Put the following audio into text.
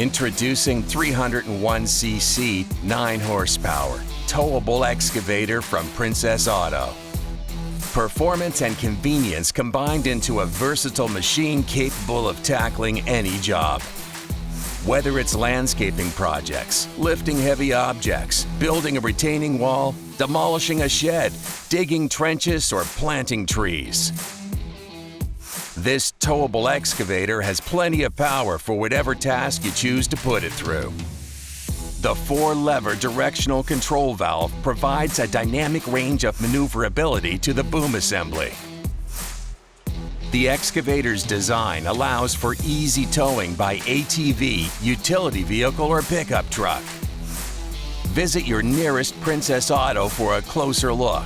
Introducing 301cc 9 horsepower towable excavator from Princess Auto. Performance and convenience combined into a versatile machine capable of tackling any job. Whether it's landscaping projects, lifting heavy objects, building a retaining wall, demolishing a shed, digging trenches, or planting trees. This towable excavator has plenty of power for whatever task you choose to put it through. The 4-lever directional control valve provides a dynamic range of maneuverability to the boom assembly. The excavator's design allows for easy towing by ATV, utility vehicle, or pickup truck. Visit your nearest Princess Auto for a closer look.